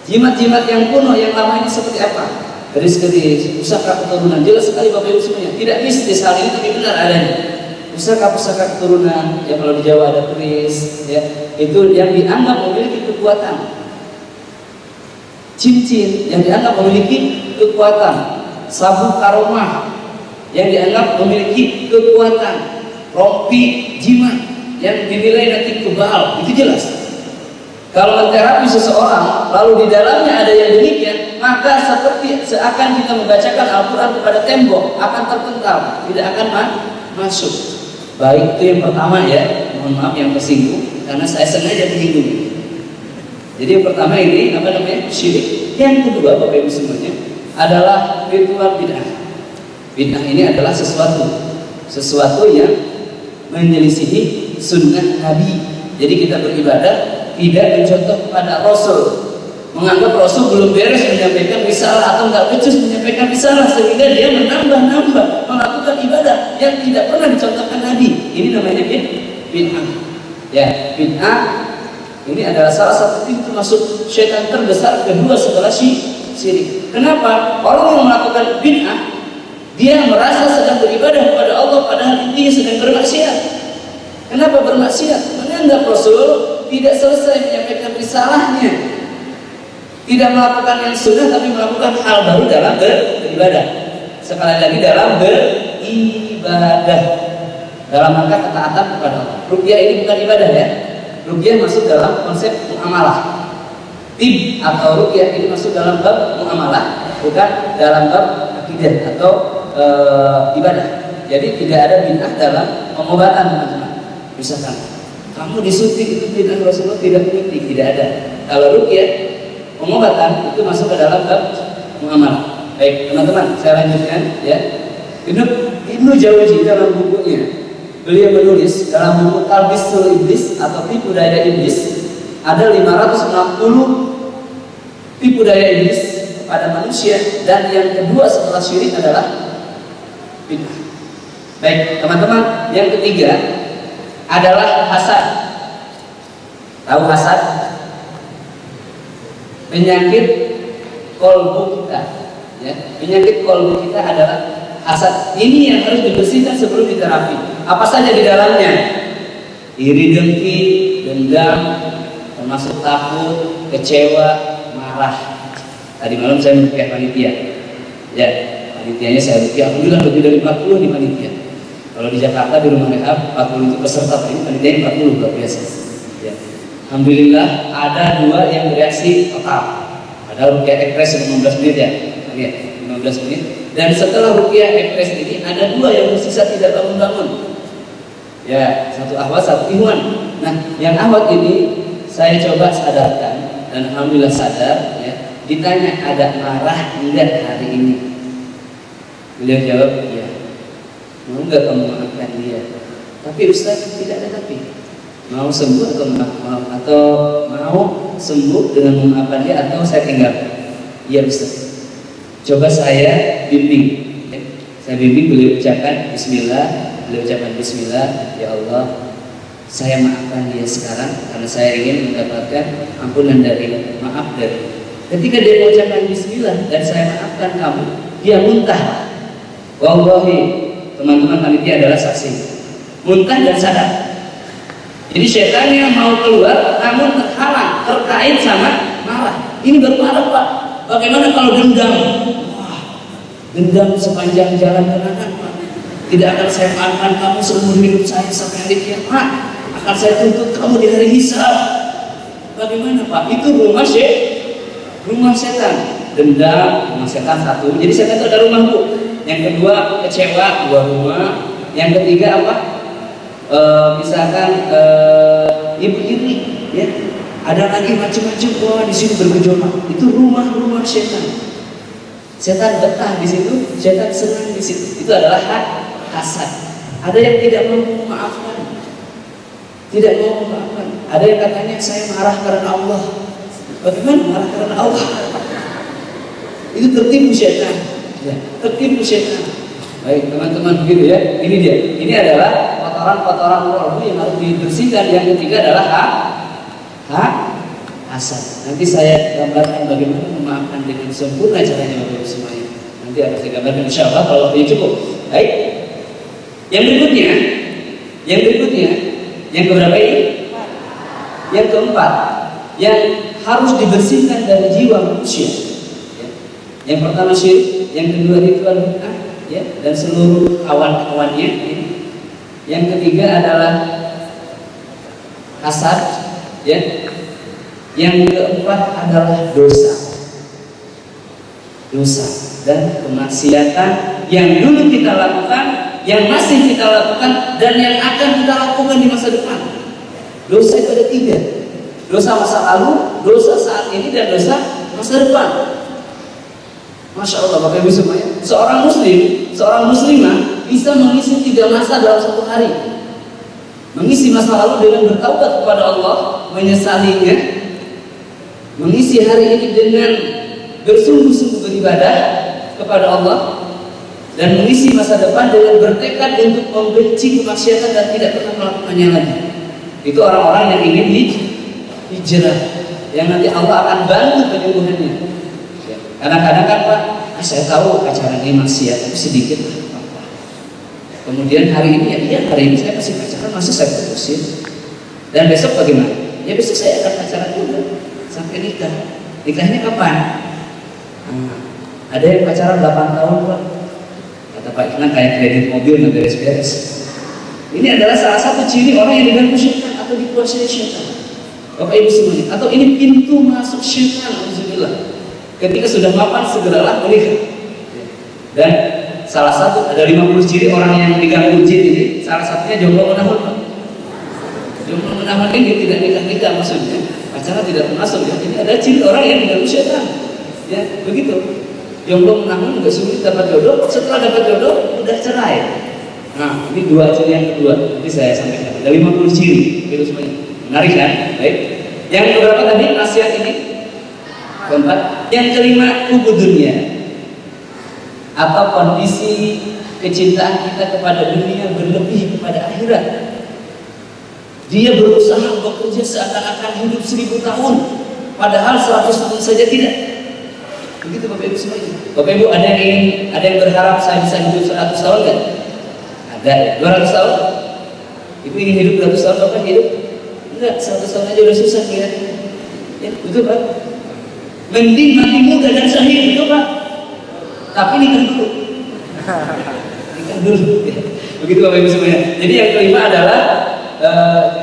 Jimat-jimat yang kuno yang lama ini seperti apa? Keris-keris, pusaka keturunan, jelas sekali Bapak Ibu semuanya. Tidak mistis hal ini tapi benar adanya. Pusaka-pusaka keturunan, ya kalau di Jawa ada keris, ya itu yang dianggap memiliki kekuatan. Cincin yang dianggap memiliki kekuatan. Sabuk karomah yang dianggap memiliki kekuatan. Rompi jimat yang dinilai nanti kebal, itu jelas. Kalau menterapi seseorang, lalu di dalamnya ada yang demikian, maka seperti seakan kita membacakan Al-Quran kepada tembok, akan terpental, tidak akan masuk. Baik, itu yang pertama ya. Mohon maaf yang tersinggung, karena saya sengaja menyinggung. Jadi yang pertama ini apa namanya? Syirik. Yang kedua Bapak Ibu semuanya adalah ritual bid'ah. Bid'ah ini adalah sesuatu yang menyelisihi sunnah Nabi. Jadi kita beribadah tidak mencontoh kepada Rasul, menganggap Rasul belum beres menyampaikan risalah atau nggak becus menyampaikan risalah, sehingga dia menambah melakukan ibadah yang tidak pernah dicontohkan Nabi. Ini namanya bid'ah. Ya, bid'ah ini adalah salah satu pintu masuk syaitan terbesar kedua setelah syirik. Kenapa? Orang yang melakukan bid'ah, dia merasa sedang beribadah kepada Allah, padahal intinya sedang bermaksiat. Kenapa bermaksiat? Menganggap Rasul tidak selesai menyampaikan risalahnya, tidak melakukan yang sunnah, tapi melakukan hal baru dalam beribadah. Sekali lagi dalam beribadah, dalam rangka ketaatan kepada Allah. Ruqyah ini bukan ibadah ya. Ruqyah masuk dalam konsep muamalah. Tib atau ruqyah ini masuk dalam bab muamalah, bukan dalam bab akidah atau ibadah. Jadi tidak ada bid'ah dalam pengobatan teman-teman. Misalkan kamu disuntik itu tidak, Rasulullah tidak menyuntik, tidak ada. Kalau ruqyah pengobatan itu masuk ke dalam bab muamalah. Baik teman-teman, saya lanjutkan ya. Ibnu Jauzi dalam bukunya, beliau menulis dalam buku Talbisul Iblis atau tipu daya iblis, ada 560 tipu daya iblis kepada manusia, dan yang kedua setelah syirik adalah bid'ah. Baik teman-teman, yang ketiga adalah hasad. Tahu hasad? Penyakit kolbu kita ya. Penyakit kolbu kita adalah hasad. Ini yang harus dibersihkan sebelum diterapi. Apa saja di dalamnya? Iri, dengki, dendam, termasuk takut, kecewa, marah. Tadi malam saya meruqyah panitia ya, panitianya saya ruqyah, alhamdulillah lebih dari 40 di panitia. Kalau di Jakarta di rumah rehab 40 itu peserta, ini panitia 40 luar biasa. Ya. Alhamdulillah ada 2 yang bereaksi total. Ada ruqyah ekspres 15 menit ya. Lihat, 15 menit. Dan setelah ruqyah ekspres ini ada 2 yang bersisa tidak bangun-bangun. Ya, satu ahwat, satu ikhwan. Nah, yang ahwat ini saya coba sadarkan dan alhamdulillah sadar ya. Ditanya ada marah enggak hari ini? Beliau jawab, iya. Mau nggak kamu maafkan dia? Tapi Ustaz tidak ada tapi. Mau sembuh atau mau sembuh dengan memaafkan dia atau saya tinggal? Iya Ustaz. Coba saya bimbing. Saya bimbing, beliau ucapkan Bismillah. Beliau ucapkan Bismillah. Ya Allah, saya maafkan dia sekarang karena saya ingin mendapatkan ampunan dari maaf dari. Ketika dia mengucapkan Bismillah dan saya maafkan kamu, dia muntah. Wallahi, teman-teman panitia adalah saksi. Muntah dan sadar. Jadi setannya mau keluar namun terhalang terkait sama marah. Ini baru marah Pak. Bagaimana kalau dendam? Wah, dendam sepanjang jalan kenangan Pak. Tidak akan saya maafkan kamu seumur hidup saya sampai hari kiamat. Akan saya tuntut kamu di hari hisab. Bagaimana Pak? Itu rumah setan. Dendam, rumah setan satu. Jadi setan itu ada rumah Bu. Yang kedua kecewa, 2 rumah. Yang ketiga apa? Misalkan ibu iri, ya. Ada lagi macam-macam. Wah, di sini bergejolak. Itu rumah setan. Setan betah di situ, setan senang di situ. Itu adalah hasad. Ada yang tidak mau memaafkan. Tidak mau memaafkan. Ada yang katanya saya marah karena Allah. Bagaimana marah karena Allah? Itu tertipu setan. Ya, tertipu setan. Baik teman-teman begitu ya. Ini dia. Ini adalah kotoran-kotoran roh yang harus dibersihkan. Yang ketiga adalah hasad. Nanti saya gambarkan bagaimana memaafkan dengan sempurna caranya Bapak Ibu semuanya. Nanti akan saya gambarkan insyaallah kalau waktunya cukup. Baik. Yang berikutnya, yang keberapa ini? Yang keempat, yang harus dibersihkan dari jiwa manusia. Ya. Yang pertama syirik, yang kedua ritual bid'ah, ya, dan seluruh kawan-kawannya. Ya. Yang ketiga adalah hasad, ya. Yang keempat adalah dosa dan kemaksiatan yang dulu kita lakukan, yang masih kita lakukan, dan yang akan kita lakukan di masa depan. Dosa itu ada 3. Dosa masa lalu, dosa saat ini, dan dosa masa depan. Masya Allah Bapak Ibu semuanya. Seorang muslim, seorang muslimah bisa mengisi 3 masa dalam satu hari. Mengisi masa lalu dengan bertaubat kepada Allah, menyesalinya. Mengisi hari ini dengan bersungguh-sungguh beribadah kepada Allah, dan mengisi masa depan dengan bertekad untuk membenci kemaksiatan dan tidak pernah melakukannya lagi. Itu orang-orang yang ingin hijrah, yang nanti Allah akan bantu penyembuhannya. Kadang-kadang kan Pak, saya tahu acara ini maksiat tapi sedikit. Kemudian hari ini hari ini saya masih pacaran, masa saya putusin. Dan besok bagaimana? Ya besok saya akan pacaran juga sampai nikah. Nikahnya kapan? Ada yang pacaran 8 tahun Pak. Kata Pak Iklan kayak kredit mobil nggak beres-beres. Ini adalah salah satu ciri orang yang diganggu syaitan atau dikuasai syaitan. Bapak Ibu semuanya. Atau ini pintu masuk syaitan. Alhamdulillah. Ketika sudah mapan segeralah menikah. Dan salah satu ada 50 ciri orang yang diganggu jin ini. Salah satunya jomblo menahun Pak. Jomblo menahun ini tidak nikah-nikah maksudnya. Pacaran tidak masuk ya. Ini ada ciri orang yang diganggu syaitan. Ya, begitu. Jomblo menahun nggak sulit dapat jodoh. Setelah dapat jodoh udah cerai. Nah, ini 2 ciri yang kedua. Nanti saya sampaikan. Ada 50 ciri. Itu semuanya. Menarik kan? Baik. Yang keberapa tadi nasihat ini? Keempat. Yang kelima, hubud dunia. Atau kondisi kecintaan kita kepada dunia berlebih kepada akhirat. Dia berusaha bekerja seakan-akan hidup 1000 tahun, padahal 100 tahun saja tidak. Begitu Bapak Ibu semuanya. Bapak Ibu ada yang berharap saya bisa hidup 100 tahun kan? Ada ya. 200 tahun? Ibu ingin hidup 200 tahun Bapak hidup? Enggak, 100 tahun aja udah susah ya. Ya, betul Pak. Mending mati muda dan syahid, betul Pak. Tapi nikah dulu. Nikah dulu. Ya. Begitu Bapak Ibu semuanya. Jadi yang kelima adalah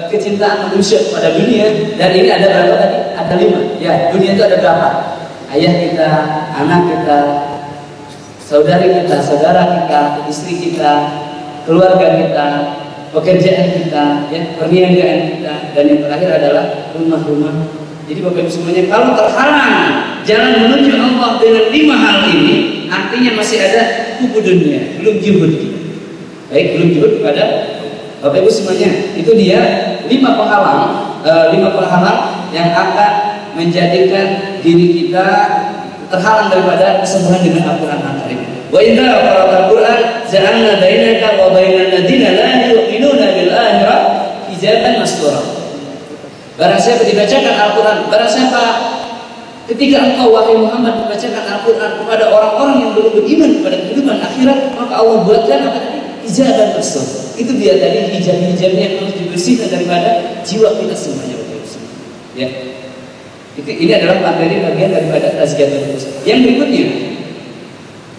kecintaan manusia kepada dunia. Dan ini ada berapa tadi? Ada 5. Ya, dunia itu ada berapa? Ayah kita, anak kita, saudari kita, saudara kita, istri kita, keluarga kita, pekerjaan kita, ya, perniagaan kita, dan yang terakhir adalah rumah-rumah. Jadi Bapak Ibu semuanya, kalau terhalang jalan menuju Allah dengan 5 hal ini, artinya masih ada kubu dunia, belum juhud. Baik, belum juhud kepada Bapak Ibu semuanya, itu dia 5 penghalang yang akan menjadikan diri kita terhalang daripada kesembuhan dengan Al-Quran Al-Karim. Wa idza qara'ta Al-Quran ja'alna bainaka wa bainal ladzina la yu'minuna bil akhirah hijaban mastura. Barang siapa dibacakan Al-Quran, barang siapa ketika engkau wahai Muhammad membacakan Al-Quran kepada orang-orang yang belum beriman kepada kehidupan akhirat, maka Allah buatkan apa tadi? Hijaban mastur. Itu dia tadi hijab-hijabnya yang harus dibersihkan daripada jiwa kita semuanya. Ya. Ini adalah materi bagian daripada tazkiyatun nufus. Yang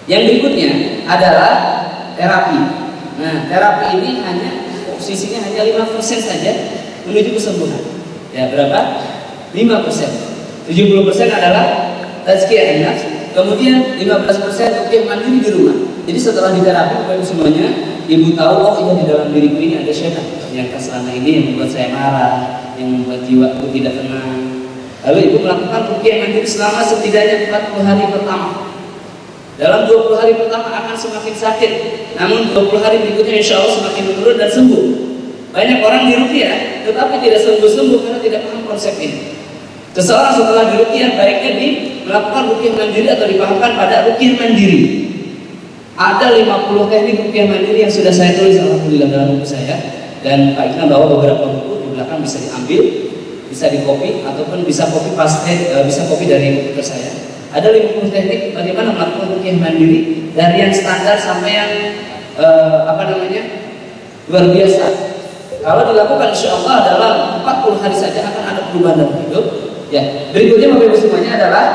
berikutnya adalah terapi. Nah, terapi ini posisinya hanya 5% saja menuju kesembuhan. Ya, berapa? 5%. 70% adalah tazkiyah nafs, kemudian 15% ruqyah mandiri di rumah. Jadi setelah diterapi Bapak Ibu semuanya, ibu tahu oh iya di dalam diriku ini ada syaitan yang selama ini yang membuat saya marah, yang membuat jiwaku tidak tenang. Lalu ibu melakukan ruqyah mandiri selama setidaknya 40 hari pertama. Dalam 20 hari pertama akan semakin sakit, namun 20 hari berikutnya insya Allah semakin menurun dan sembuh. Banyak orang di ruqyah tetapi tidak sembuh-sembuh karena tidak paham konsep ini. Seseorang setelah diruqyah baiknya melakukan ruqyah mandiri atau dipahamkan pada ruqyah mandiri. Ada 50 teknik ruqyah mandiri yang sudah saya tulis alhamdulillah dalam buku saya, dan Pak Ikna bawa beberapa buku di belakang, bisa diambil, bisa dikopi ataupun bisa copy paste, bisa copy dari komputer saya. Ada 50 teknik bagaimana melakukan ruqyah mandiri dari yang standar sampai yang luar biasa. Kalau dilakukan insya Allah dalam 40 hari saja akan ada perubahan dalam hidup. Ya, berikutnya Bapak Ibu semuanya adalah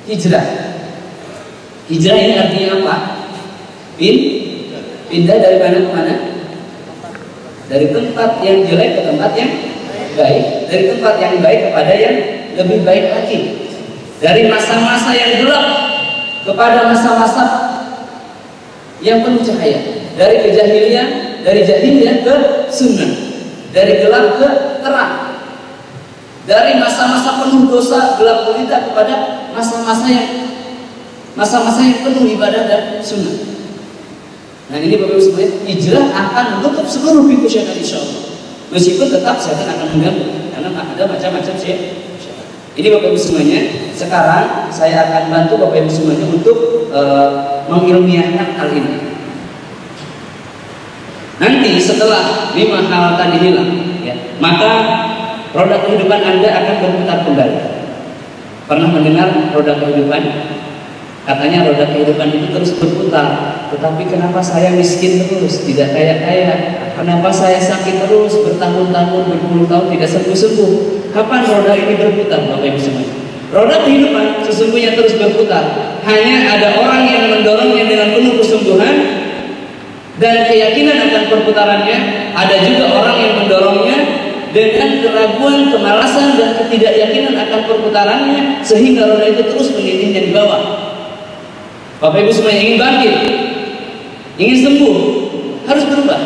hijrah. Hijrah ini artinya apa? Pindah dari mana ke mana? Dari tempat yang jelek ke tempat yang baik, dari tempat yang baik kepada yang lebih baik lagi. Dari masa-masa yang gelap kepada masa-masa yang penuh cahaya. Dari kejahilian, dari jahiliyah ke sunnah, dari gelap ke terang, dari masa-masa penuh dosa gelap gulita kepada masa-masa yang penuh ibadah dan sunnah. Nah ini Bapak Ibu semuanya, hijrah akan menutup seluruh pintu syaitan insya Allah. Meskipun tetap syaitan akan mengganggu karena ada macam-macam syaitan. Ini Bapak Ibu semuanya, sekarang saya akan bantu Bapak Ibu semuanya untuk mengilmiahkan hal ini. Nanti setelah 5 hal tadi hilang, ya, maka roda kehidupan Anda akan berputar kembali. Pernah mendengar roda kehidupan? Katanya roda kehidupan itu terus berputar. Tetapi kenapa saya miskin terus, tidak kaya-kaya? Kenapa saya sakit terus, bertahun-tahun, berpuluh tahun tidak sembuh-sembuh? Kapan roda ini berputar, Bapak Ibu semuanya? Roda kehidupan sesungguhnya terus berputar. Hanya ada orang yang mendorongnya dengan penuh kesungguhan dan keyakinan akan perputarannya. Ada juga orang yang mendorongnya dengan keraguan, kemalasan dan ketidakyakinan akan perputarannya, sehingga roda itu terus menindihnya di bawah. Bapak Ibu semua yang ingin bangkit, ingin sembuh, harus berubah.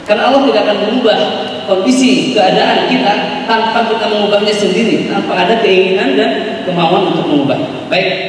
Karena Allah tidak akan mengubah kondisi keadaan kita tanpa kita mengubahnya sendiri, tanpa ada keinginan dan kemauan untuk mengubah. Baik.